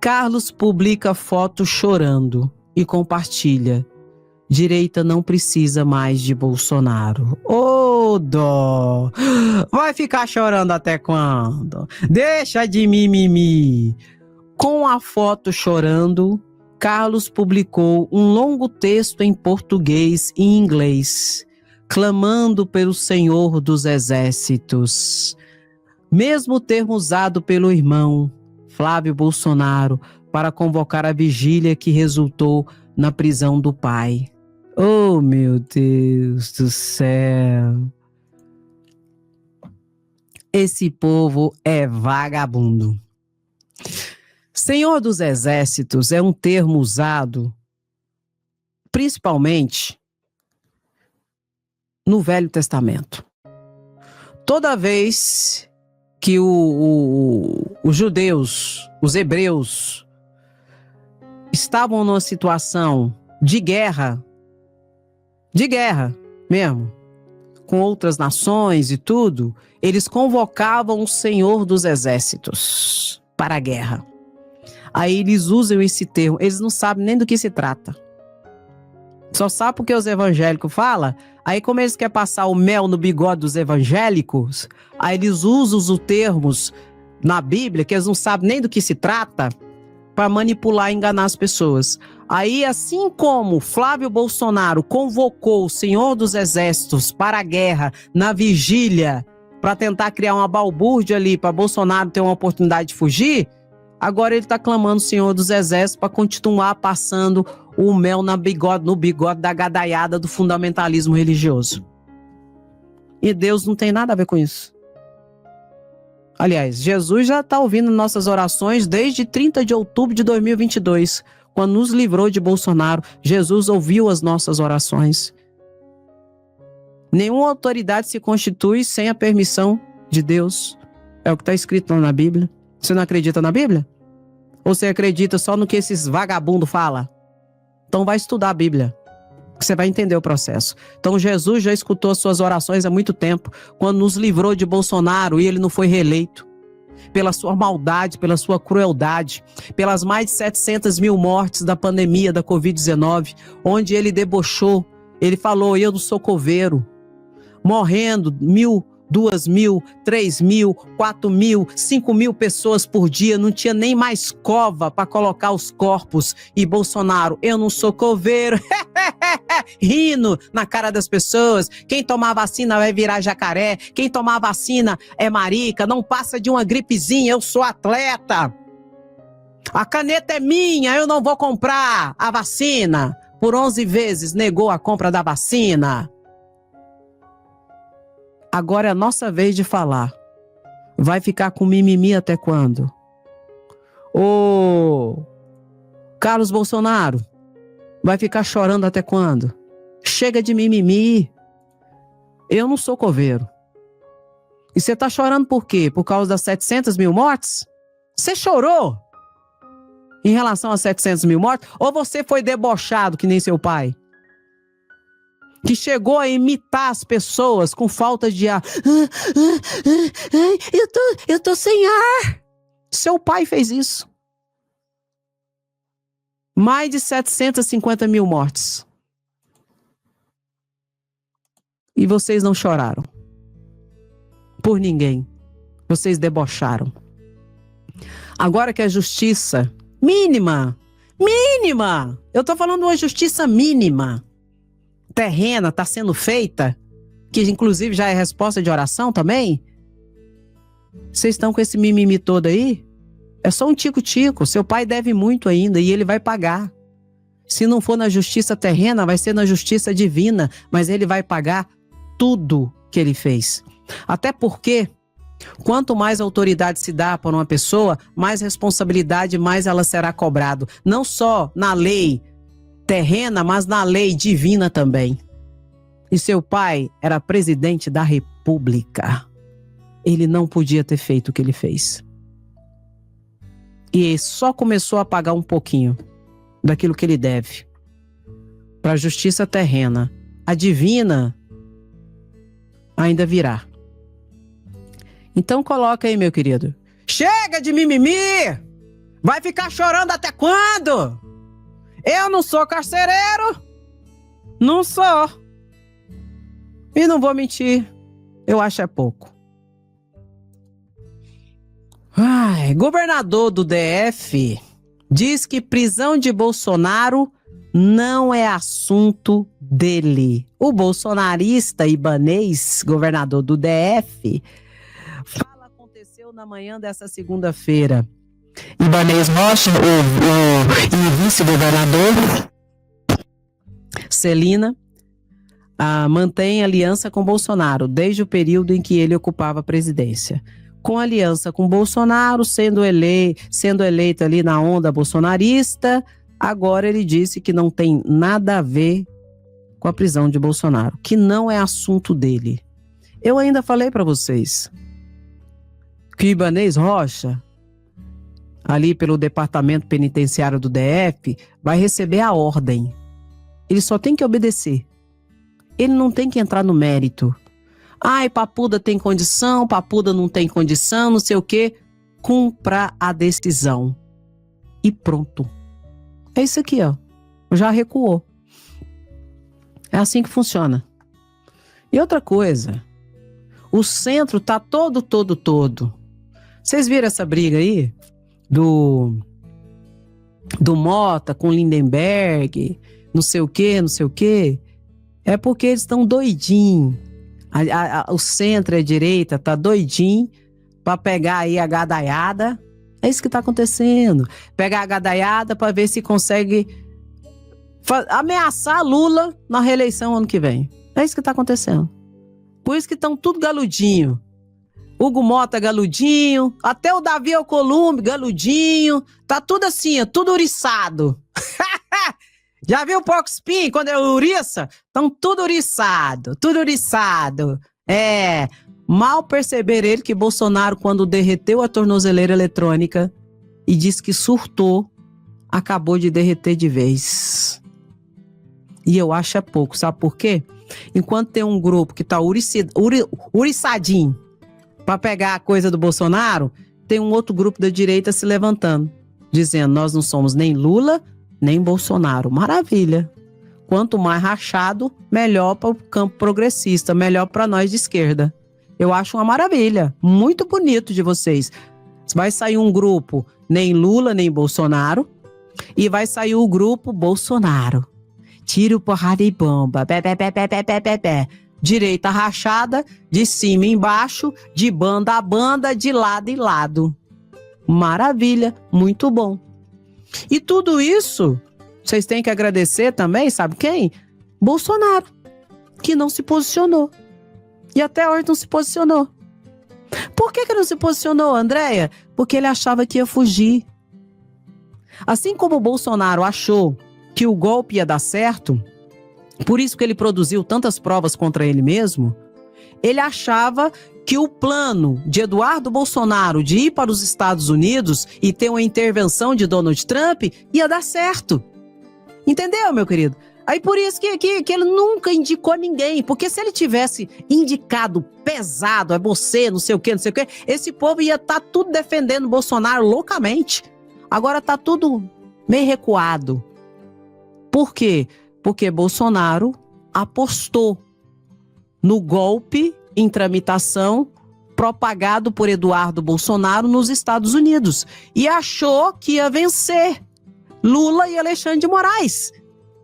Carlos publica foto chorando e compartilha. Direita não precisa mais de Bolsonaro. Ô, dó! Vai ficar chorando até quando? Deixa de mimimi. Com a foto chorando, Carlos publicou um longo texto em português e inglês, clamando pelo Senhor dos Exércitos. Mesmo termo usado pelo irmão Flávio Bolsonaro para convocar a vigília que resultou na prisão do pai. Oh, meu Deus do céu! Esse povo é vagabundo. Senhor dos Exércitos é um termo usado principalmente no Velho Testamento. Toda vez que os judeus, os hebreus, estavam numa situação de guerra mesmo, com outras nações e tudo, eles convocavam o Senhor dos Exércitos para a guerra. Aí eles usam esse termo, eles não sabem nem do que se trata. Só sabem porque os evangélicos falam. Aí como eles querem passar o mel no bigode dos evangélicos, aí eles usam os termos na Bíblia, que eles não sabem nem do que se trata, para manipular e enganar as pessoas. Aí, assim como Flávio Bolsonaro convocou o Senhor dos Exércitos para a guerra na vigília, para tentar criar uma balbúrdia ali, para Bolsonaro ter uma oportunidade de fugir, agora ele está clamando o Senhor dos Exércitos para continuar passando o mel no bigode da gadaiada do fundamentalismo religioso. E Deus não tem nada a ver com isso. Aliás, Jesus já está ouvindo nossas orações desde 30 de outubro de 2022, quando nos livrou de Bolsonaro. Jesus ouviu as nossas orações. Nenhuma autoridade se constitui sem a permissão de Deus. É o que está escrito lá na Bíblia. Você não acredita na Bíblia? Ou você acredita só no que esses vagabundos falam? Então vai estudar a Bíblia, que você vai entender o processo. Então Jesus já escutou as suas orações há muito tempo, quando nos livrou de Bolsonaro e ele não foi reeleito. Pela sua maldade, pela sua crueldade, pelas mais de 700 mil mortes da pandemia da Covid-19, onde ele debochou, ele falou, eu não sou coveiro, morrendo 1.000, 2.000, 3.000, 4.000, 5.000 pessoas por dia, não tinha nem mais cova para colocar os corpos. E Bolsonaro, eu não sou coveiro, rindo na cara das pessoas. Quem tomar vacina vai virar jacaré, quem tomar vacina é marica, não passa de uma gripezinha, eu sou atleta. A caneta é minha, eu não vou comprar a vacina. Por 11 vezes negou a compra da vacina. Agora é a nossa vez de falar. Vai ficar com mimimi até quando? Ô, Carlos Bolsonaro, vai ficar chorando até quando? Chega de mimimi. Eu não sou coveiro. E você tá chorando por quê? Por causa das 700 mil mortes? Você chorou em relação às 700 mil mortes? Ou você foi debochado que nem seu pai? Que chegou a imitar as pessoas com falta de ar. Eu tô sem ar. Seu pai fez isso. Mais de 750 mil mortes. E vocês não choraram. Por ninguém. Vocês debocharam. Agora que a justiça mínima, eu tô falando de uma justiça mínima, terrena, está sendo feita, que inclusive já é resposta de oração também. Vocês estão com esse mimimi todo aí? É só um tico-tico. Seu pai deve muito ainda e ele vai pagar. Se não for na justiça terrena, vai ser na justiça divina, mas ele vai pagar tudo que ele fez. Até porque, quanto mais autoridade se dá para uma pessoa, mais responsabilidade, mais ela será cobrada. Não só na lei terrena, mas na lei divina também. E seu pai era presidente da República. Ele não podia ter feito o que ele fez. E só começou a pagar um pouquinho daquilo que ele deve para a justiça terrena. A divina ainda virá. Então coloca aí, meu querido. Chega de mimimi! Vai ficar chorando até quando? Eu não sou carcereiro. Não sou. E não vou mentir. Eu acho é pouco. Governador do DF diz que prisão de Bolsonaro não é assunto dele. O bolsonarista Ibanez, governador do DF, fala aconteceu na manhã dessa segunda-feira. Ibanez Rocha, o vice-governador, Celina, mantém aliança com Bolsonaro desde o período em que ele ocupava a presidência. Com aliança com Bolsonaro, sendo eleito ali na onda bolsonarista, agora ele disse que não tem nada a ver com a prisão de Bolsonaro, que não é assunto dele. Eu ainda falei para vocês que Ibanez Rocha, ali pelo Departamento Penitenciário do DF, vai receber a ordem. Ele só tem que obedecer. Ele não tem que entrar no mérito. Papuda tem condição, Papuda não tem condição, não sei o quê. Cumpra a decisão. E pronto. É isso aqui, ó. Já recuou. É assim que funciona. E outra coisa, o centro tá todo. Vocês viram essa briga aí? Do Mota com Lindenberg, não sei o quê. É porque eles estão doidinhos. O centro e a direita tá doidinho para pegar aí a gadaiada. É isso que tá acontecendo. Pegar a gadaiada para ver se consegue ameaçar Lula na reeleição ano que vem. É isso que tá acontecendo. Por isso que estão tudo galudinho. Hugo Mota galudinho, até o Davi Alcolumbre galudinho. Tá tudo assim, tudo uriçado. Já viu o porco espinho quando é uriça? Estão tudo uriçado. Mal perceber ele que Bolsonaro, quando derreteu a tornozeleira eletrônica e disse que surtou, acabou de derreter de vez. E eu acho é pouco, sabe por quê? Enquanto tem um grupo que tá uriçadinho para pegar a coisa do Bolsonaro, tem um outro grupo da direita se levantando, dizendo, nós não somos nem Lula, nem Bolsonaro. Maravilha. Quanto mais rachado, melhor para o campo progressista, melhor para nós de esquerda. Eu acho uma maravilha. Muito bonito de vocês. Vai sair um grupo, nem Lula, nem Bolsonaro, e vai sair o grupo Bolsonaro. Tiro, porrada e bomba. Bé. Direita rachada, de cima e embaixo, de banda a banda, de lado e lado. Maravilha, muito bom. E tudo isso, vocês têm que agradecer também, sabe quem? Bolsonaro, que não se posicionou. E até hoje não se posicionou. Por que não se posicionou, Andréia? Porque ele achava que ia fugir. Assim como o Bolsonaro achou que o golpe ia dar certo, por isso que ele produziu tantas provas contra ele mesmo, ele achava que o plano de Eduardo Bolsonaro de ir para os Estados Unidos e ter uma intervenção de Donald Trump ia dar certo. Entendeu, meu querido? Aí por isso que ele nunca indicou ninguém, porque se ele tivesse indicado pesado, é você, não sei o quê, esse povo ia estar tudo defendendo Bolsonaro loucamente. Agora tá tudo meio recuado. Por quê? Porque Bolsonaro apostou no golpe em tramitação propagado por Eduardo Bolsonaro nos Estados Unidos e achou que ia vencer Lula e Alexandre de Moraes.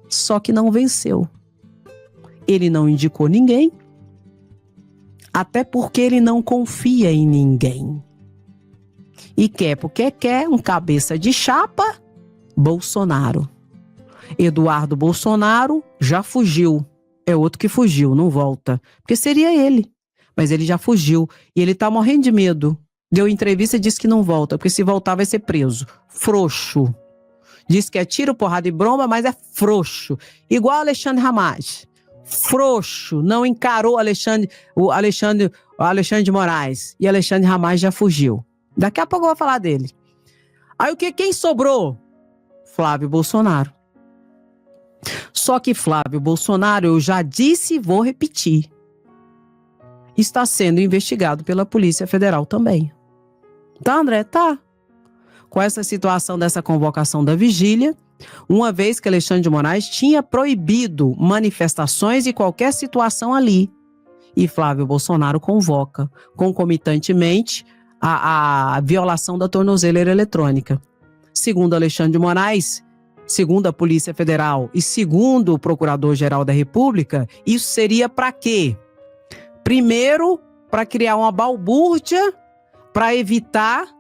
Só que não venceu. Ele não indicou ninguém, até porque ele não confia em ninguém. E porque quer um cabeça de chapa, Bolsonaro. Eduardo Bolsonaro já fugiu. É outro que fugiu, não volta. Porque seria ele. Mas ele já fugiu. E ele tá morrendo de medo. Deu entrevista e disse que não volta. Porque se voltar vai ser preso. Frouxo. Diz que é tiro, porrada e bromba, mas é frouxo. Igual Alexandre Ramage. Frouxo. Não encarou o Alexandre de Moraes. E Alexandre Ramage já fugiu. Daqui a pouco eu vou falar dele. Aí quem sobrou? Flávio Bolsonaro. Só que Flávio Bolsonaro, eu já disse e vou repetir, está sendo investigado pela Polícia Federal também. Tá, André? Tá. com essa situação dessa convocação da vigília, uma vez que Alexandre de Moraes tinha proibido manifestações e qualquer situação ali. E Flávio Bolsonaro convoca, concomitantemente, a violação da tornozeleira eletrônica. Segundo Alexandre de Moraes, segundo a Polícia Federal e segundo o Procurador-Geral da República, isso seria para quê? Primeiro, para criar uma balbúrdia, para evitar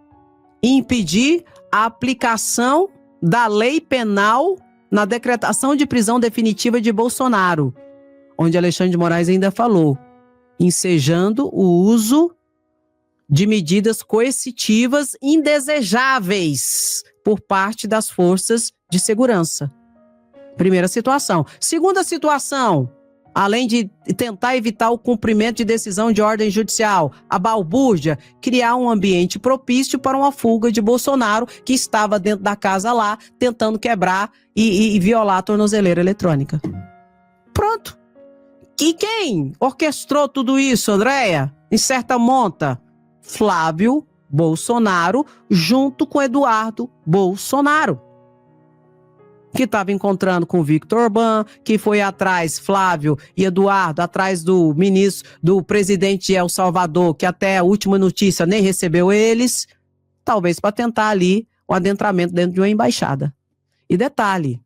e impedir a aplicação da lei penal na decretação de prisão definitiva de Bolsonaro, onde Alexandre de Moraes ainda falou, ensejando o uso de medidas coercitivas indesejáveis por parte das forças de segurança. Primeira situação. Segunda situação, além de tentar evitar o cumprimento de decisão de ordem judicial, a balbúrdia, criar um ambiente propício para uma fuga de Bolsonaro, que estava dentro da casa lá, tentando quebrar e violar a tornozeleira eletrônica. Pronto. E quem orquestrou tudo isso, Andréia? Em certa monta, Flávio Bolsonaro, junto com Eduardo Bolsonaro, que estava encontrando com Victor Orbán, que foi atrás, Flávio e Eduardo, atrás do ministro, do presidente de El Salvador, que até a última notícia nem recebeu eles, talvez para tentar ali o adentramento dentro de uma embaixada. E detalhe,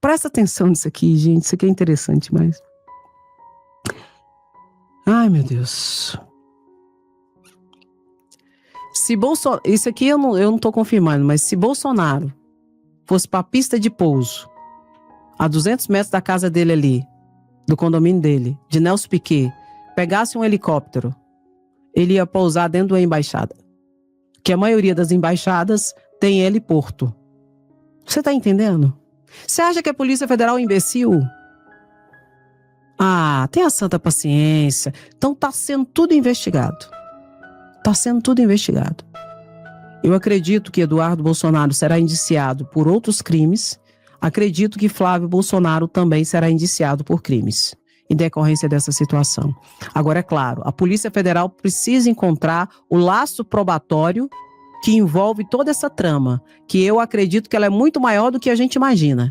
presta atenção nisso aqui, gente, isso aqui é interessante, mas... Ai, meu Deus. Se Bolsonaro... Isso aqui eu não tô confirmando, mas se Bolsonaro fosse para a pista de pouso, a 200 metros da casa dele ali, do condomínio dele, de Nelson Piquet, pegasse um helicóptero, ele ia pousar dentro de uma embaixada. Que a maioria das embaixadas tem heliporto. Você tá entendendo? Você acha que a Polícia Federal é imbecil? Ah, tenha santa paciência. Então tá sendo tudo investigado. Tá sendo tudo investigado. Eu acredito que Eduardo Bolsonaro será indiciado por outros crimes. Acredito que Flávio Bolsonaro também será indiciado por crimes, em decorrência dessa situação. Agora, é claro, a Polícia Federal precisa encontrar o laço probatório que envolve toda essa trama, que eu acredito que ela é muito maior do que a gente imagina.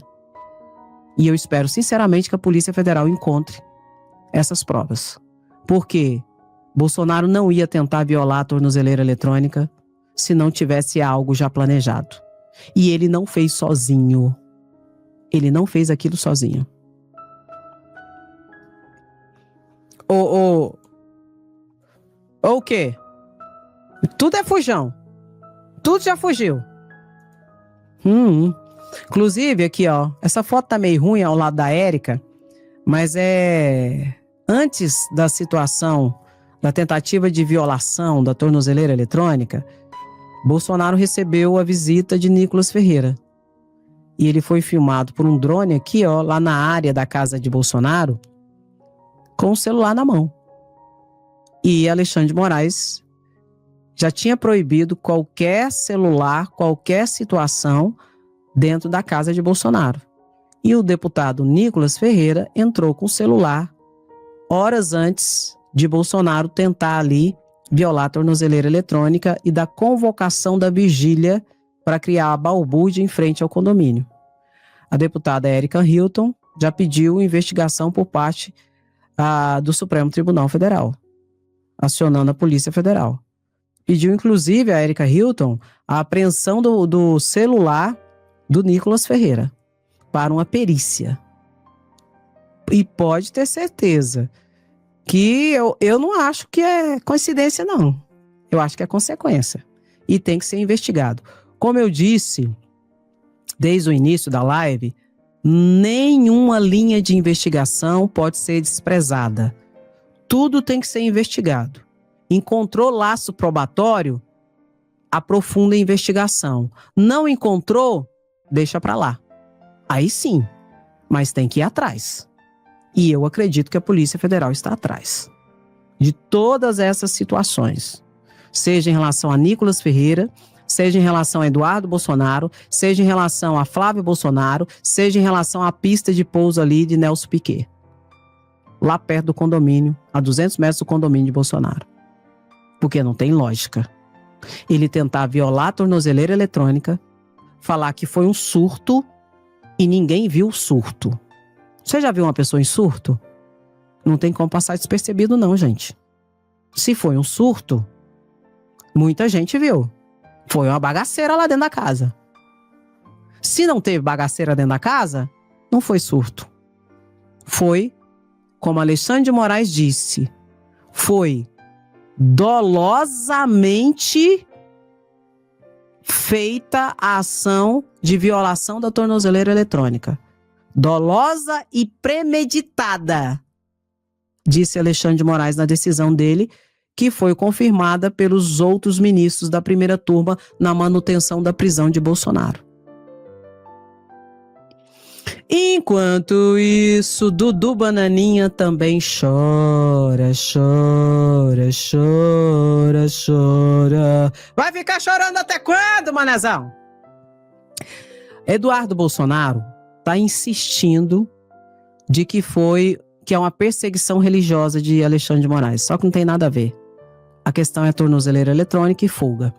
E eu espero, sinceramente, que a Polícia Federal encontre essas provas. Porque Bolsonaro não ia tentar violar a tornozeleira eletrônica se não tivesse algo já planejado. E ele não fez sozinho. Ele não fez aquilo sozinho. O quê? Tudo é fujão. Tudo já fugiu. Inclusive, aqui, ó. Essa foto tá meio ruim ao lado da Érica, mas antes da situação, da tentativa de violação da tornozeleira eletrônica, Bolsonaro recebeu a visita de Nicolas Ferreira. E ele foi filmado por um drone aqui, ó, lá na área da casa de Bolsonaro, com o celular na mão. E Alexandre de Moraes já tinha proibido qualquer celular, qualquer situação dentro da casa de Bolsonaro. E o deputado Nicolas Ferreira entrou com o celular horas antes de Bolsonaro tentar ali violar a tornozeleira eletrônica e da convocação da vigília para criar a balbúrdia em frente ao condomínio. A deputada Érica Hilton já pediu investigação por parte do Supremo Tribunal Federal, acionando a Polícia Federal. Pediu, inclusive, a Érica Hilton a apreensão do celular do Nicolas Ferreira para uma perícia. E pode ter certeza que eu não acho que é coincidência, não. Eu acho que é consequência. E tem que ser investigado. Como eu disse, desde o início da live, nenhuma linha de investigação pode ser desprezada. Tudo tem que ser investigado. Encontrou laço probatório, aprofunda a investigação. Não encontrou, deixa pra lá. Aí sim, mas tem que ir atrás. E eu acredito que a Polícia Federal está atrás de todas essas situações. Seja em relação a Nicolas Ferreira, seja em relação a Eduardo Bolsonaro, seja em relação a Flávio Bolsonaro, seja em relação à pista de pouso ali de Nelson Piquet. Lá perto do condomínio, a 200 metros do condomínio de Bolsonaro. Porque não tem lógica. Ele tentar violar a tornozeleira eletrônica, falar que foi um surto e ninguém viu o surto. Você já viu uma pessoa em surto? Não tem como passar despercebido não, gente. Se foi um surto, muita gente viu. Foi uma bagaceira lá dentro da casa. Se não teve bagaceira dentro da casa, não foi surto. Foi, como Alexandre de Moraes disse, foi dolosamente feita a ação de violação da tornozeleira eletrônica. Dolosa e premeditada, disse Alexandre de Moraes na decisão dele, que foi confirmada pelos outros ministros da primeira turma na manutenção da prisão de Bolsonaro. Enquanto isso, Dudu Bananinha também chora. Vai ficar chorando até quando, manezão? Eduardo Bolsonaro está insistindo de que é uma perseguição religiosa de Alexandre de Moraes, só que não tem nada a ver. A questão é tornozeleira eletrônica e fuga.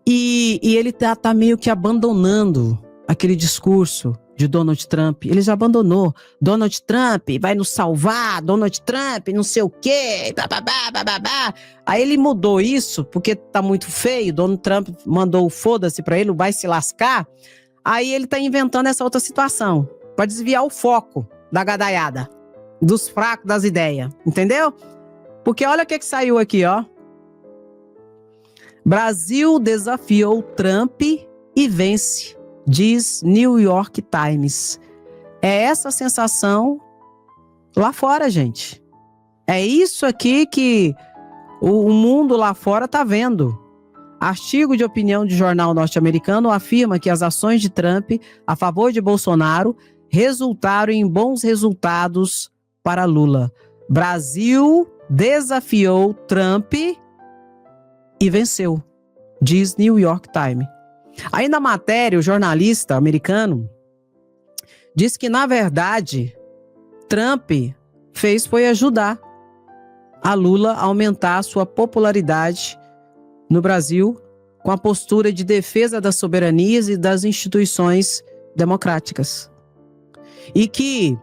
E ele tá meio que abandonando aquele discurso de Donald Trump. Ele já abandonou. Donald Trump vai nos salvar, Donald Trump não sei o quê, bababá. Aí ele mudou isso, porque tá muito feio, Donald Trump mandou o foda-se pra ele, vai se lascar. Aí ele tá inventando essa outra situação, pra desviar o foco da gadaiada, dos fracos das ideias, entendeu? Porque olha o que saiu aqui, ó. Brasil desafiou Trump e vence, diz New York Times. É essa sensação lá fora, gente. É isso aqui que o mundo lá fora tá vendo. Artigo de opinião de jornal norte-americano afirma que as ações de Trump a favor de Bolsonaro resultaram em bons resultados para Lula. Brasil desafiou Trump e venceu, diz New York Times. Aí na matéria, o jornalista americano diz que, na verdade, Trump foi ajudar a Lula a aumentar a sua popularidade no Brasil com a postura de defesa das soberanias e das instituições democráticas. E que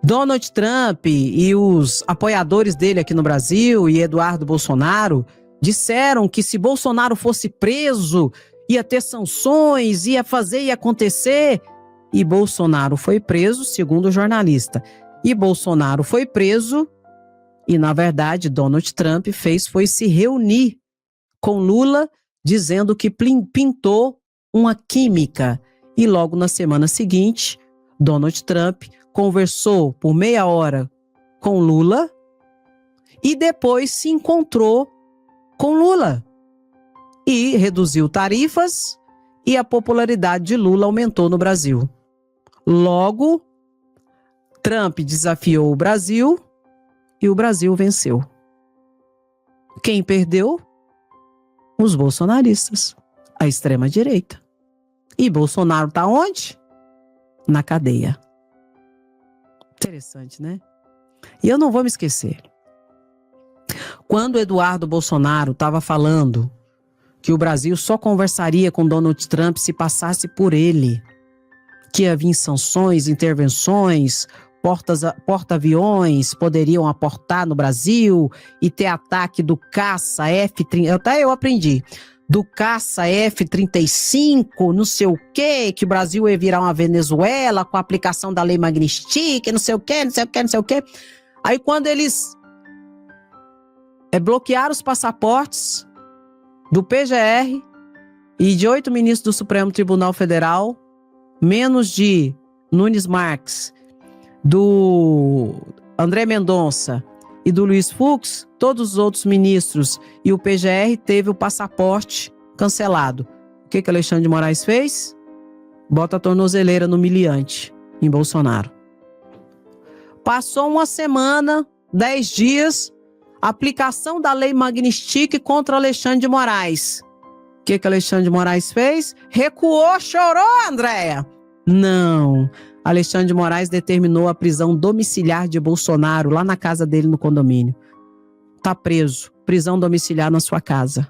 Donald Trump e os apoiadores dele aqui no Brasil e Eduardo Bolsonaro disseram que se Bolsonaro fosse preso, ia ter sanções, ia acontecer. E Bolsonaro foi preso, segundo o jornalista. E Bolsonaro foi preso e, na verdade, Donald Trump foi se reunir com Lula, dizendo que pintou uma química. E logo na semana seguinte, Donald Trump conversou por meia hora com Lula e depois se encontrou com Lula e reduziu tarifas e a popularidade de Lula aumentou no Brasil. Logo, Trump desafiou o Brasil e o Brasil venceu. Quem perdeu? Os bolsonaristas, a extrema-direita. E Bolsonaro está onde? Na cadeia. Interessante, né? E eu não vou me esquecer. Quando Eduardo Bolsonaro estava falando que o Brasil só conversaria com Donald Trump se passasse por ele, que ia vir sanções, intervenções, porta-aviões poderiam aportar no Brasil e ter ataque do caça F-35, até eu aprendi, do caça F-35, não sei o quê, que o Brasil ia virar uma Venezuela com a aplicação da lei Magnitsky, não sei o quê. Aí quando eles bloquearam os passaportes do PGR e de 8 ministros do Supremo Tribunal Federal, menos de Nunes Marques, do André Mendonça e do Luiz Fux, todos os outros ministros e o PGR teve o passaporte cancelado. O que Alexandre de Moraes fez? Bota a tornozeleira no humilhante em Bolsonaro. Passou uma semana, 10 dias, aplicação da lei Magnitsky contra Alexandre de Moraes. O que Alexandre de Moraes fez? Recuou, chorou, Andréia? Não. Alexandre de Moraes determinou a prisão domiciliar de Bolsonaro lá na casa dele no condomínio. Tá preso. Prisão domiciliar na sua casa.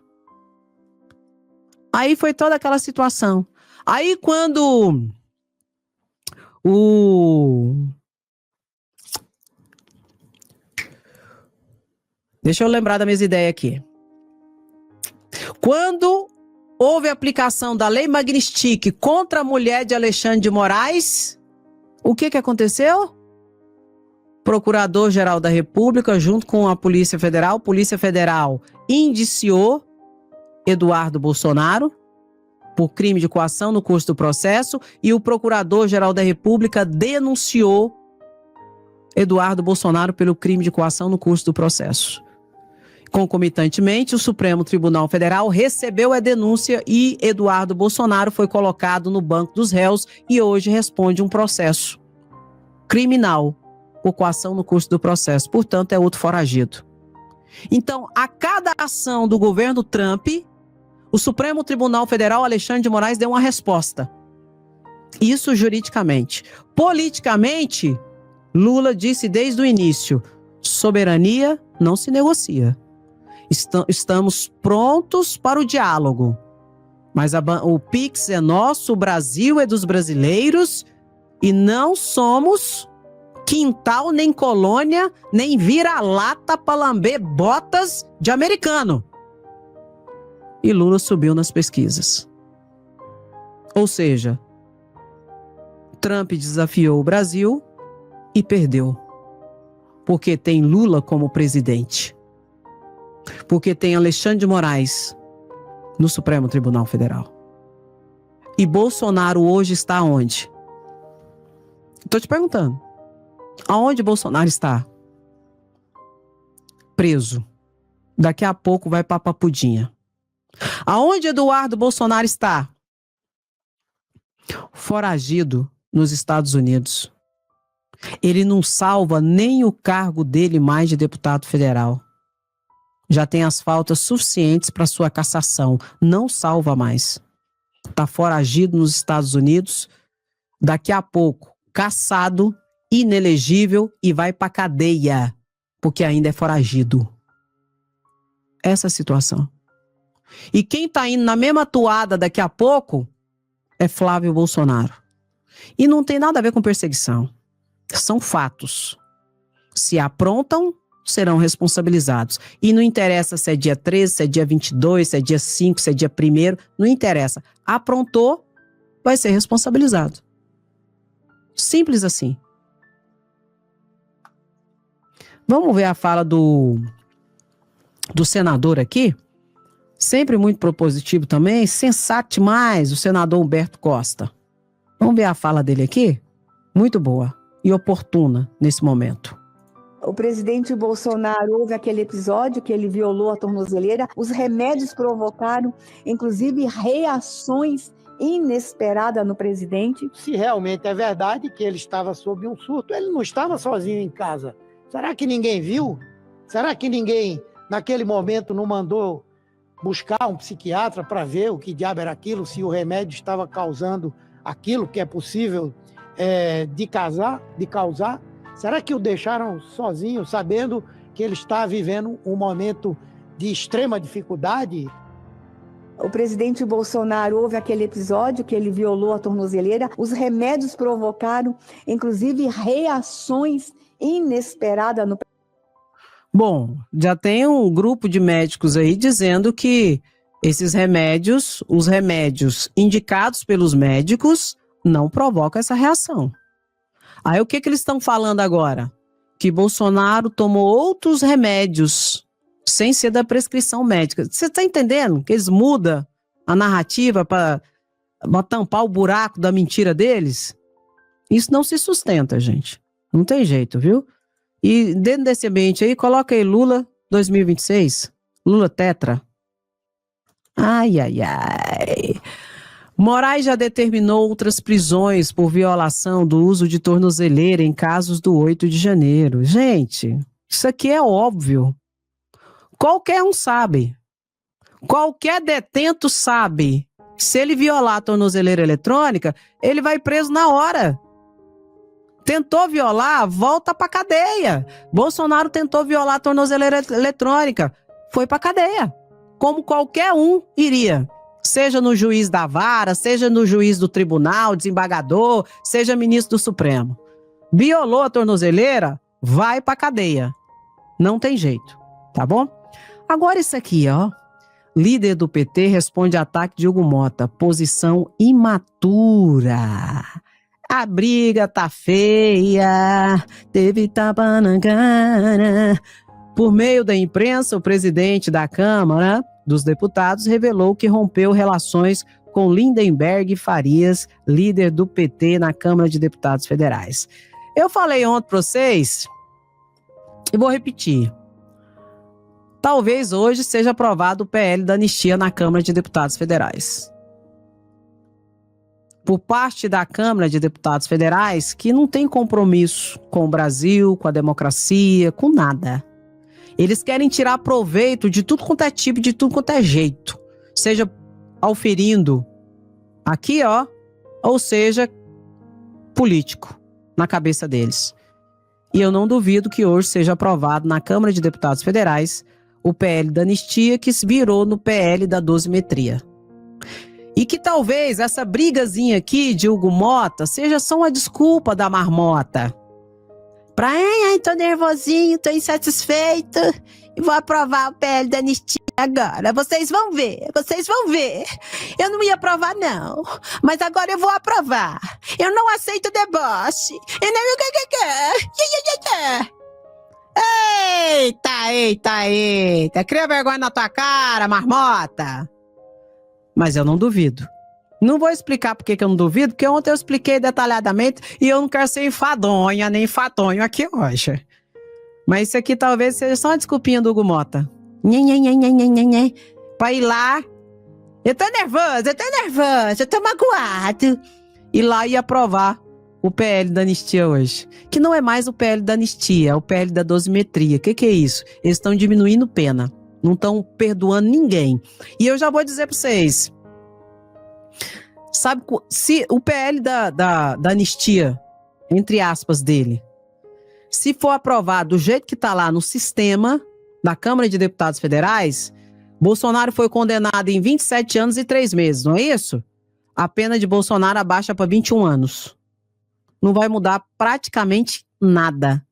Aí foi toda aquela situação. Aí quando Deixa eu lembrar das minhas ideias aqui. Quando houve a aplicação da Lei Magnitsky contra a mulher de Alexandre de Moraes, o que aconteceu? Procurador-Geral da República, junto com a Polícia Federal indiciou Eduardo Bolsonaro por crime de coação no curso do processo e o Procurador-Geral da República denunciou Eduardo Bolsonaro pelo crime de coação no curso do processo. Concomitantemente, o Supremo Tribunal Federal recebeu a denúncia e Eduardo Bolsonaro foi colocado no banco dos réus e hoje responde um processo criminal por coação no curso do processo. Portanto, é outro foragido. Então, a cada ação do governo Trump, o Supremo Tribunal Federal, Alexandre de Moraes, deu uma resposta. Isso juridicamente. Politicamente, Lula disse desde o início, soberania não se negocia. Estamos prontos para o diálogo. Mas o PIX é nosso, o Brasil é dos brasileiros e não somos quintal, nem colônia, nem vira-lata para lamber botas de americano. E Lula subiu nas pesquisas. Ou seja, Trump desafiou o Brasil e perdeu. Porque tem Lula como presidente. Porque tem Alexandre de Moraes no Supremo Tribunal Federal. E Bolsonaro hoje está onde? Estou te perguntando. Aonde Bolsonaro está? Preso. Daqui a pouco vai para Papudinha. Aonde Eduardo Bolsonaro está? Foragido nos Estados Unidos. Ele não salva nem o cargo dele mais de deputado federal. Já tem as faltas suficientes para sua cassação. Não salva mais. Está foragido nos Estados Unidos. Daqui a pouco, cassado, inelegível e vai para cadeia, porque ainda é foragido. Essa é a situação. E quem está indo na mesma toada daqui a pouco é Flávio Bolsonaro. E não tem nada a ver com perseguição. São fatos. Se aprontam, serão responsabilizados. E não interessa se é dia 13, se é dia 22, se é dia 5, se é dia 1º, não interessa. Aprontou, vai ser responsabilizado. Simples assim. Vamos ver a fala do senador aqui? Sempre muito propositivo também, sensato demais, o senador Humberto Costa. Vamos ver a fala dele aqui? Muito boa e oportuna nesse momento. O presidente Bolsonaro, houve aquele episódio que ele violou a tornozeleira, os remédios provocaram, inclusive, reações inesperadas no presidente. Se realmente é verdade que ele estava sob um surto, ele não estava sozinho em casa. Será que ninguém viu? Será que ninguém, naquele momento, não mandou buscar um psiquiatra para ver o que diabo era aquilo, se o remédio estava causando aquilo que é possível de causar? Será que o deixaram sozinho, sabendo que ele está vivendo um momento de extrema dificuldade? O presidente Bolsonaro, houve aquele episódio que ele violou a tornozeleira, os remédios provocaram, inclusive, reações inesperadas no... Bom, já tem um grupo de médicos aí dizendo que esses remédios, os remédios indicados pelos médicos, não provocam essa reação. Aí o que eles estão falando agora? Que Bolsonaro tomou outros remédios sem ser da prescrição médica. Você está entendendo que eles mudam a narrativa para tampar o buraco da mentira deles? Isso não se sustenta, gente. Não tem jeito, viu? E dentro desse ambiente aí, coloca aí Lula 2026. Lula tetra. Ai, ai, ai. Moraes já determinou outras prisões por violação do uso de tornozeleira em casos do 8 de janeiro. Gente, isso aqui é óbvio. Qualquer um sabe. Qualquer detento sabe que se ele violar a tornozeleira eletrônica, ele vai preso na hora. Tentou violar, volta pra cadeia. Bolsonaro tentou violar a tornozeleira eletrônica, foi pra cadeia. Como qualquer um iria. seja no juiz da vara, seja no juiz do tribunal, desembargador, seja ministro do Supremo. Violou a tornozeleira, vai pra cadeia. Não tem jeito, tá bom? Agora isso aqui, ó. Líder do PT responde a ataque de Hugo Mota. Posição imatura. A briga tá feia. Teve tapa na cara. Por meio da imprensa, o presidente da Câmara dos Deputados revelou que rompeu relações com Lindenberg Farias, líder do PT na Câmara de Deputados Federais. Eu falei ontem para vocês e vou repetir. Talvez hoje seja aprovado o PL da anistia na Câmara de Deputados Federais. Por parte da Câmara de Deputados Federais, que não tem compromisso com o Brasil, com a democracia, com nada. Eles querem tirar proveito de tudo quanto é tipo, de tudo quanto é jeito. Seja auferindo aqui, ó, ou seja, político na cabeça deles. E eu não duvido que hoje seja aprovado na Câmara de Deputados Federais o PL da anistia, que se virou no PL da dosimetria. E que talvez essa brigazinha aqui de Hugo Mota seja só uma desculpa da marmota. Pra, tô nervosinho, tô insatisfeito e vou aprovar o PL da anistia agora. Vocês vão ver, vocês vão ver. Eu não ia aprovar não, mas agora eu vou aprovar. Eu não aceito deboche. Eu não... Eita. Cria vergonha na tua cara, marmota. Mas eu não duvido. Não vou explicar por que eu não duvido, porque ontem eu expliquei detalhadamente e eu não quero ser enfadonha nem fatonho aqui hoje. Mas isso aqui talvez seja só uma desculpinha do Hugo Mota. Pra ir lá. Eu tô nervoso, eu tô magoado. Ir lá e aprovar o PL da anistia hoje. Que não é mais o PL da anistia, é o PL da dosimetria. O que é isso? Eles estão diminuindo pena. Não estão perdoando ninguém. E eu já vou dizer pra vocês. Sabe, se o PL da anistia, entre aspas, dele, se for aprovado do jeito que está lá no sistema da Câmara de Deputados Federais, Bolsonaro foi condenado em 27 anos e 3 meses, não é isso? A pena de Bolsonaro abaixa para 21 anos. Não vai mudar praticamente nada.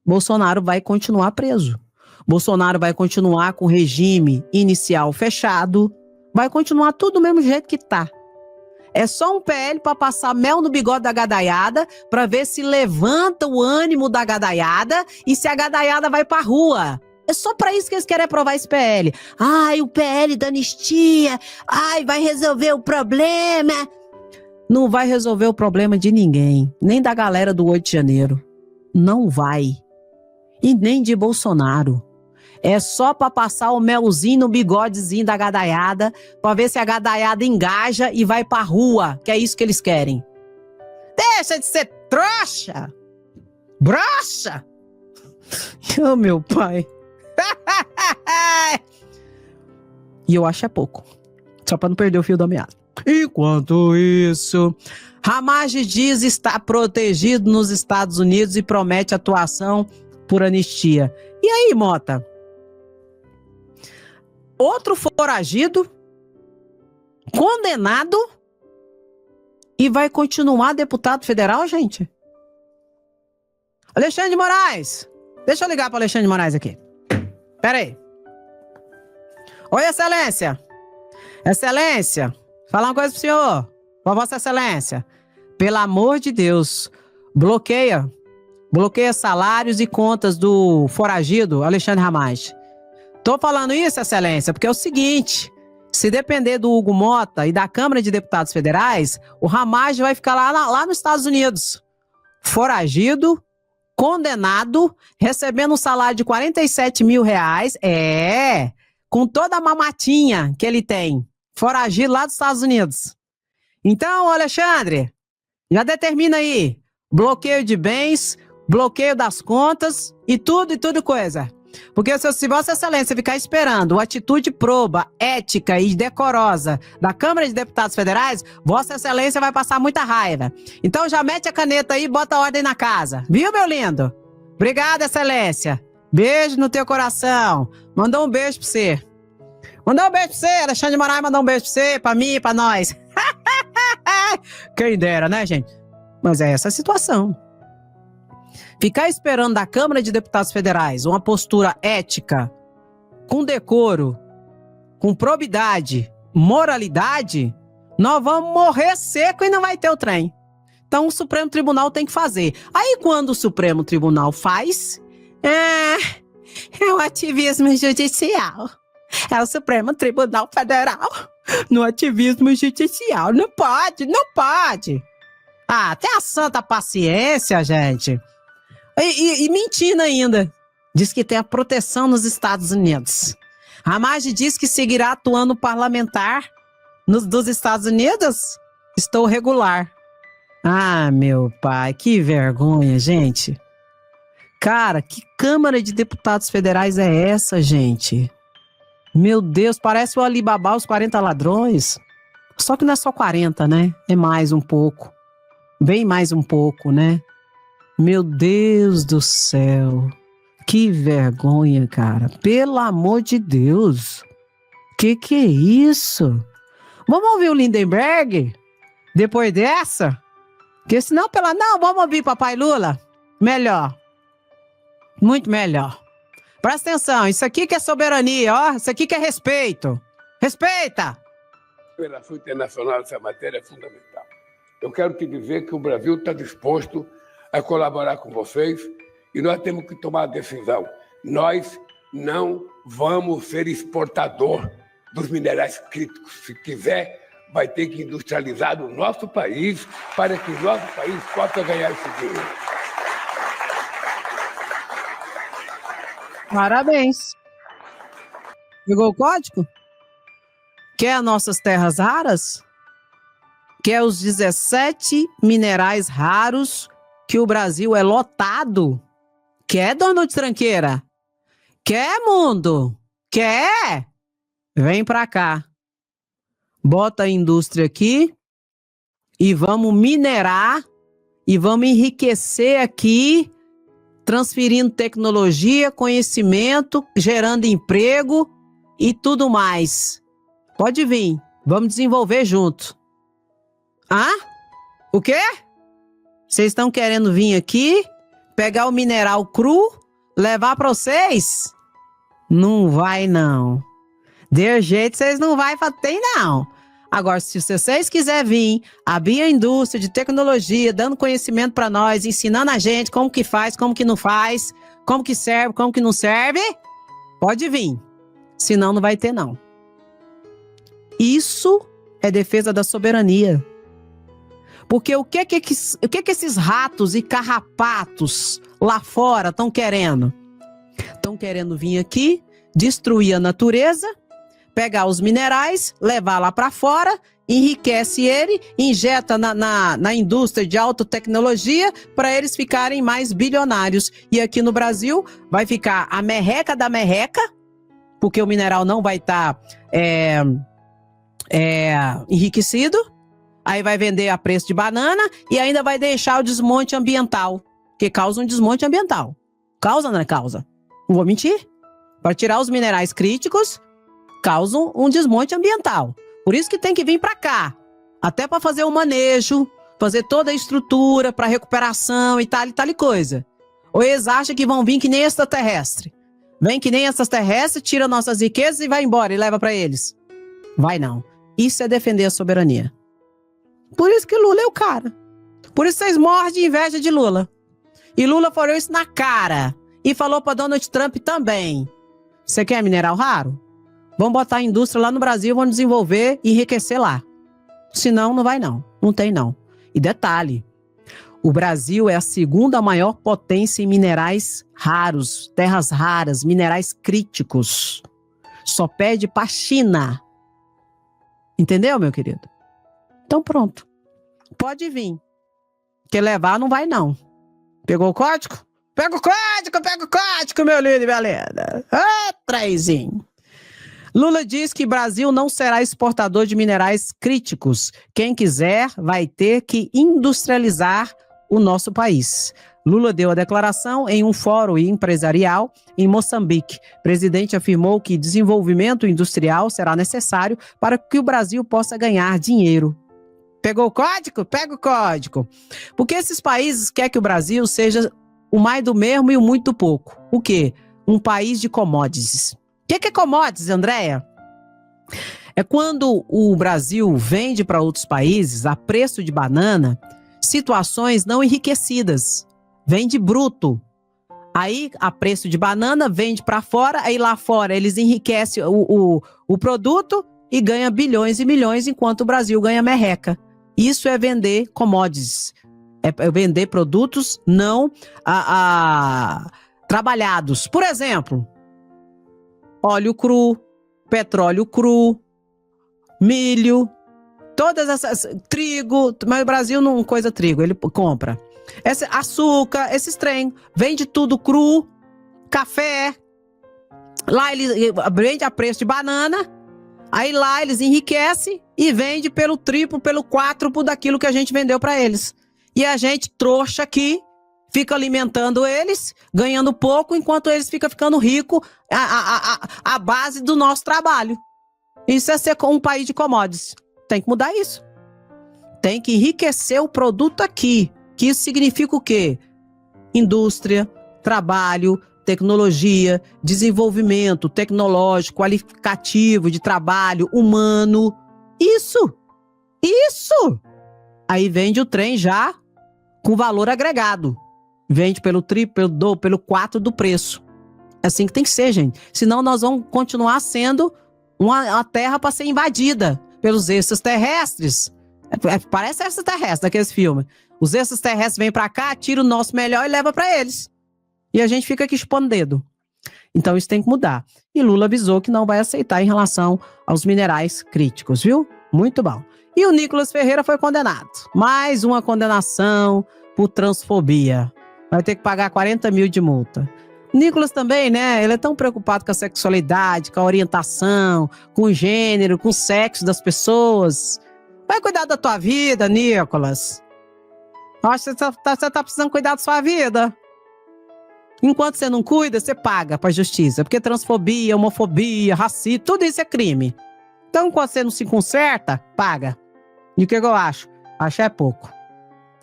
Bolsonaro vai continuar preso. Bolsonaro vai continuar com o regime inicial fechado. Vai continuar tudo do mesmo jeito que está. É só um PL para passar mel no bigode da gadaiada, para ver se levanta o ânimo da gadaiada e se a gadaiada vai para rua. É só para isso que eles querem aprovar esse PL. Ai, o PL da anistia. Ai, vai resolver o problema. Não vai resolver o problema de ninguém, nem da galera do 8 de janeiro. Não vai. E nem de Bolsonaro. É só para passar o melzinho no bigodezinho da gadaiada, para ver se a gadaiada engaja e vai pra rua, que é isso que eles querem. Deixa de ser trouxa! Broxa! Oh, meu pai. E eu acho é pouco. Só para não perder o fio da meada. Enquanto isso, Hamas diz estar protegido nos Estados Unidos e promete atuação por anistia. E aí, Mota? Outro foragido, condenado e vai continuar deputado federal, gente? Alexandre de Moraes. Deixa eu ligar para Alexandre de Moraes aqui. Pera aí. Oi, Excelência. Excelência, falar uma coisa pro senhor. Pra Vossa Excelência. Pelo amor de Deus, bloqueia salários e contas do foragido Alexandre Hamas. Tô falando isso, Excelência, porque é o seguinte, se depender do Hugo Mota e da Câmara de Deputados Federais, o Hamas vai ficar lá nos Estados Unidos. Foragido, condenado, recebendo um salário de 47 mil reais, com toda a mamatinha que ele tem, foragido lá dos Estados Unidos. Então, Alexandre, já determina aí, bloqueio de bens, bloqueio das contas e tudo coisa. Porque se Vossa Excelência ficar esperando uma atitude proba, ética e decorosa da Câmara de Deputados Federais, Vossa Excelência vai passar muita raiva. Então já mete a caneta aí e bota ordem na casa. Viu, meu lindo? Obrigada, Excelência. Beijo no teu coração. Mandou um beijo pra você. Mandar um beijo pra você, Alexandre de Moraes mandar um beijo pra você, pra mim, pra nós. Quem dera, né, gente? Mas é essa a situação. Ficar esperando da Câmara de Deputados Federais uma postura ética, com decoro, com probidade, moralidade, nós vamos morrer seco e não vai ter o trem. Então o Supremo Tribunal tem que fazer. Aí quando o Supremo Tribunal faz, é o ativismo judicial. É o Supremo Tribunal Federal no ativismo judicial. Não pode, não pode. Ah, tem a santa paciência, gente. E mentindo ainda. Diz que tem a proteção nos Estados Unidos. A Marge diz que seguirá atuando parlamentar dos Estados Unidos. Estou regular. Ah, meu pai, que vergonha, gente. Cara, que Câmara de Deputados Federais é essa, gente? Meu Deus, parece o Alibaba, os 40 ladrões. Só que não é só 40, né? É mais um pouco. Bem mais um pouco, né? Meu Deus do céu. Que vergonha, cara. Pelo amor de Deus. Que é isso? Vamos ouvir o Lindenberg? Depois dessa? Porque senão Não, vamos ouvir Papai Lula? Melhor. Muito melhor. Presta atenção, isso aqui que é soberania, ó. Isso aqui que é respeito. Respeita! A cooperação internacional nessa matéria é fundamental. Eu quero te dizer que o Brasil está disposto a colaborar com vocês e nós temos que tomar a decisão. Nós não vamos ser exportador dos minerais críticos. Se quiser, vai ter que industrializar o nosso país para que o nosso país possa ganhar esse dinheiro. Parabéns. Pegou o código? Quer as nossas terras raras? Quer os 17 minerais raros que o Brasil é lotado? Quer, dono de tranqueira? Quer, mundo? Quer? Vem pra cá. Bota a indústria aqui e vamos minerar e vamos enriquecer aqui, transferindo tecnologia, conhecimento, gerando emprego e tudo mais. Pode vir, vamos desenvolver junto. Ah? O quê? Vocês estão querendo vir aqui, pegar o mineral cru, levar para vocês? Não vai, não. De jeito vocês não vai ter, não. Agora, se vocês quiserem vir, abrir a indústria de tecnologia, dando conhecimento para nós, ensinando a gente como que faz, como que não faz, como que serve, como que não serve, pode vir. Senão não vai ter, não. Isso é defesa da soberania. Porque o que esses ratos e carrapatos lá fora estão querendo? Estão querendo vir aqui, destruir a natureza, pegar os minerais, levar lá para fora, enriquece ele, injeta na indústria de alta tecnologia para eles ficarem mais bilionários. E aqui no Brasil vai ficar a merreca da merreca, porque o mineral não vai estar enriquecido, aí vai vender a preço de banana e ainda vai deixar o desmonte ambiental, que causa um desmonte ambiental. Causa, não é causa? Não vou mentir. Para tirar os minerais críticos, causam um desmonte ambiental. Por isso que tem que vir para cá, até para fazer o manejo, fazer toda a estrutura para recuperação e tal e coisa. Ou eles acham que vão vir que nem extraterrestre. Vem que nem extraterrestre, tira nossas riquezas e vai embora e leva para eles. Vai não. Isso é defender a soberania. Por isso que Lula é o cara. Por isso vocês morrem de inveja de Lula. E Lula falou isso na cara. E falou para Donald Trump também. Você quer mineral raro? Vamos botar a indústria lá no Brasil, vamos desenvolver e enriquecer lá. Senão, não vai não. Não tem não. E detalhe, o Brasil é a segunda maior potência em minerais raros, terras raras, minerais críticos. Só pede para a China. Entendeu, meu querido? Então pronto. Pode vir. Porque levar não vai não. Pegou o código? Pega o código, meu lindo e minha linda. Ah, traizinho. Lula diz que Brasil não será exportador de minerais críticos. Quem quiser vai ter que industrializar o nosso país. Lula deu a declaração em um fórum empresarial em Moçambique. O presidente afirmou que desenvolvimento industrial será necessário para que o Brasil possa ganhar dinheiro. Pegou o código? Pega o código. Porque esses países querem que o Brasil seja o mais do mesmo e o muito do pouco. O quê? Um país de commodities. O que é commodities, Andréia? É quando o Brasil vende para outros países a preço de banana situações não enriquecidas. Vende bruto. Aí, a preço de banana, vende para fora, aí lá fora eles enriquecem o produto e ganha bilhões e milhões, enquanto o Brasil ganha merreca. Isso é vender commodities. É vender produtos não trabalhados. Por exemplo, óleo cru, petróleo cru, milho, todas essas, trigo, mas o Brasil não coisa trigo, ele compra. Açúcar, esses trem, vende tudo cru, café. Lá eles vende a preço de banana, aí lá eles enriquecem e vende pelo triplo, pelo quádruplo daquilo que a gente vendeu para eles. E a gente, trouxa aqui, fica alimentando eles, ganhando pouco, enquanto eles ficam ficando ricos à base do nosso trabalho. Isso é ser um país de commodities. Tem que mudar isso. Tem que enriquecer o produto aqui. Que isso significa o quê? Indústria, trabalho, tecnologia, desenvolvimento tecnológico, qualificativo de trabalho, humano. Isso! Aí vende o trem já com valor agregado. Vende pelo triplo, pelo dobro, pelo quatro do preço. É assim que tem que ser, gente. Senão nós vamos continuar sendo uma terra para ser invadida pelos extraterrestres. Parece extraterrestre daqueles filmes. Os extraterrestres vêm para cá, tiram o nosso melhor e levam para eles. E a gente fica aqui expondo dedo. Então isso tem que mudar. E Lula avisou que não vai aceitar em relação aos minerais críticos, viu? Muito bom. E o Nicolas Ferreira foi condenado. Mais uma condenação por transfobia. Vai ter que pagar 40 mil de multa. O Nicolas também, né? Ele é tão preocupado com a sexualidade, com a orientação, com o gênero, com o sexo das pessoas. Vai cuidar da tua vida, Nicolas. Acho que você tá precisando cuidar da sua vida. Enquanto você não cuida, você paga pra justiça. Porque transfobia, homofobia, racismo, tudo isso é crime. Então, enquanto você não se conserta, paga. E o que eu acho? Acho é pouco.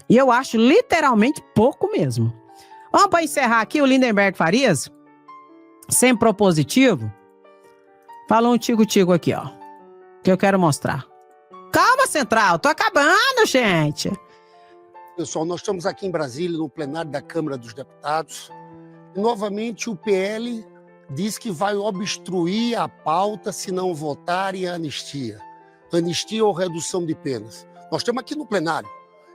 E eu acho literalmente pouco mesmo. Vamos para encerrar aqui o Lindenberg Farias, sem propositivo. Fala um tigo-tigo aqui, ó. Que eu quero mostrar. Calma, Central, tô acabando, gente. Pessoal, nós estamos aqui em Brasília, no plenário da Câmara dos Deputados. E, novamente, o PL diz que vai obstruir a pauta se não votarem a anistia. Anistia ou redução de penas. Nós estamos aqui no plenário.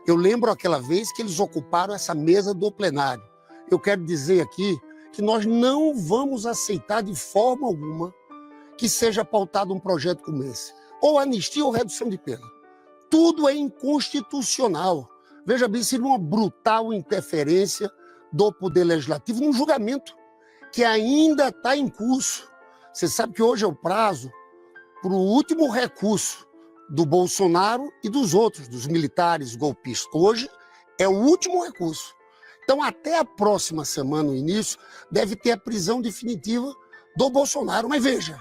Eu lembro aquela vez que eles ocuparam essa mesa do plenário. Eu quero dizer aqui que nós não vamos aceitar de forma alguma que seja pautado um projeto como esse. Ou anistia ou redução de pena. Tudo é inconstitucional. Veja bem, seria uma brutal interferência do Poder Legislativo num julgamento que ainda está em curso. Você sabe que hoje é o prazo para o último recurso do Bolsonaro e dos outros, dos militares golpistas. Hoje é o último recurso. Então, até a próxima semana, no início, deve ter a prisão definitiva do Bolsonaro. Mas veja,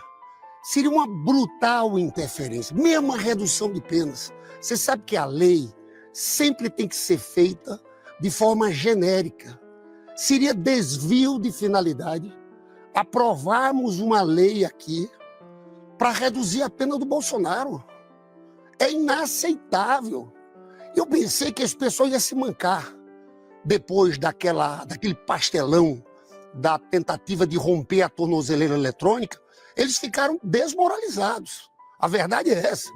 seria uma brutal interferência, mesmo a redução de penas. Você sabe que a lei sempre tem que ser feita de forma genérica. Seria desvio de finalidade aprovarmos uma lei aqui para reduzir a pena do Bolsonaro. É inaceitável. Eu pensei que as pessoas iam se mancar depois daquele pastelão da tentativa de romper a tornozeleira eletrônica. Eles ficaram desmoralizados. A verdade é essa.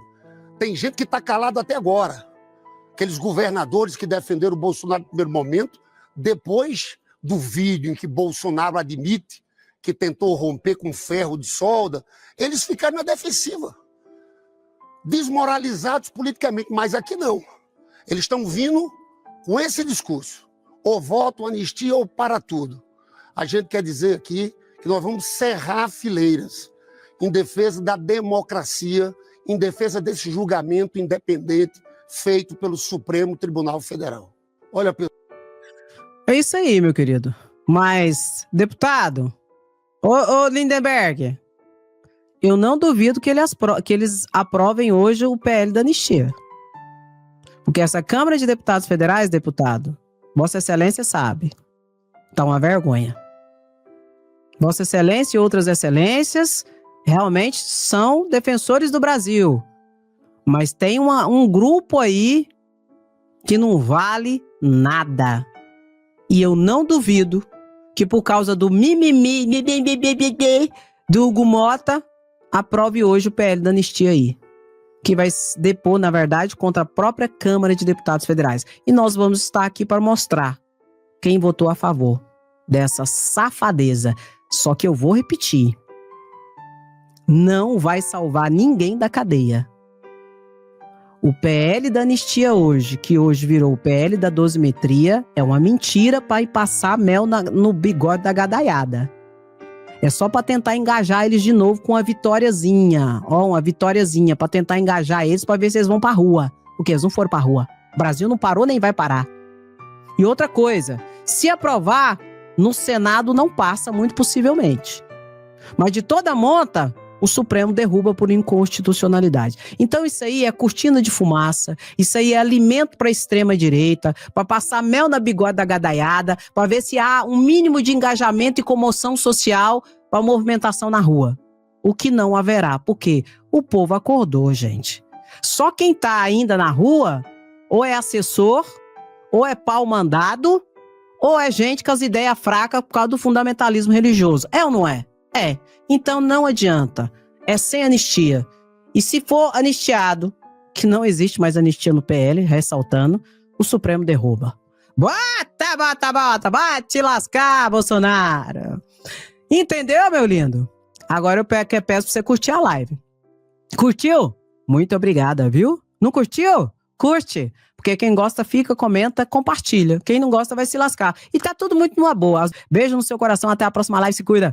Tem gente que está calado até agora. Aqueles governadores que defenderam o Bolsonaro no primeiro momento, depois do vídeo em que Bolsonaro admite que tentou romper com ferro de solda, eles ficaram na defensiva. Desmoralizados politicamente, mas aqui não. Eles estão vindo com esse discurso. Ou voto, anistia ou para tudo. A gente quer dizer aqui que nós vamos cerrar fileiras em defesa da democracia, em defesa desse julgamento independente feito pelo Supremo Tribunal Federal. Olha, É isso aí, meu querido. Mas, deputado, ô Lindenberg, eu não duvido que eles aprovem hoje o PL da anistia. Porque essa Câmara de Deputados Federais, deputado, Vossa Excelência sabe, tá uma vergonha. Vossa Excelência e outras excelências realmente são defensores do Brasil. Mas tem um grupo aí que não vale nada. E eu não duvido que por causa do mimimi do Hugo Mota, aprove hoje o PL da anistia aí. Que vai depor, na verdade, contra a própria Câmara de Deputados Federais. E nós vamos estar aqui para mostrar quem votou a favor dessa safadeza. Só que eu vou repetir. Não vai salvar ninguém da cadeia. O PL da anistia hoje, que hoje virou o PL da dosimetria, é uma mentira para ir passar mel no bigode da gadaiada. É só para tentar engajar eles de novo com uma vitóriazinha. Ó, uma vitóriazinha para tentar engajar eles para ver se eles vão pra rua. Porque eles não foram pra rua. O Brasil não parou nem vai parar. E outra coisa, se aprovar, no Senado não passa, muito possivelmente. Mas de toda monta, o Supremo derruba por inconstitucionalidade. Então isso aí é cortina de fumaça, isso aí é alimento para a extrema-direita, para passar mel na bigode da gadaiada, para ver se há um mínimo de engajamento e comoção social para a movimentação na rua. O que não haverá, porque o povo acordou, gente. Só quem está ainda na rua, ou é assessor, ou é pau mandado, ou é gente com as ideias fracas por causa do fundamentalismo religioso. É ou não é? É. Então não adianta. É sem anistia. E se for anistiado, que não existe mais anistia no PL, ressaltando, o Supremo derruba. Bota, vai te lascar, Bolsonaro. Entendeu, meu lindo? Agora eu peço pra você curtir a live. Curtiu? Muito obrigada, viu? Não curtiu? Curte. Porque quem gosta fica, comenta, compartilha. Quem não gosta vai se lascar. E tá tudo muito numa boa. Beijo no seu coração, até a próxima live, se cuida.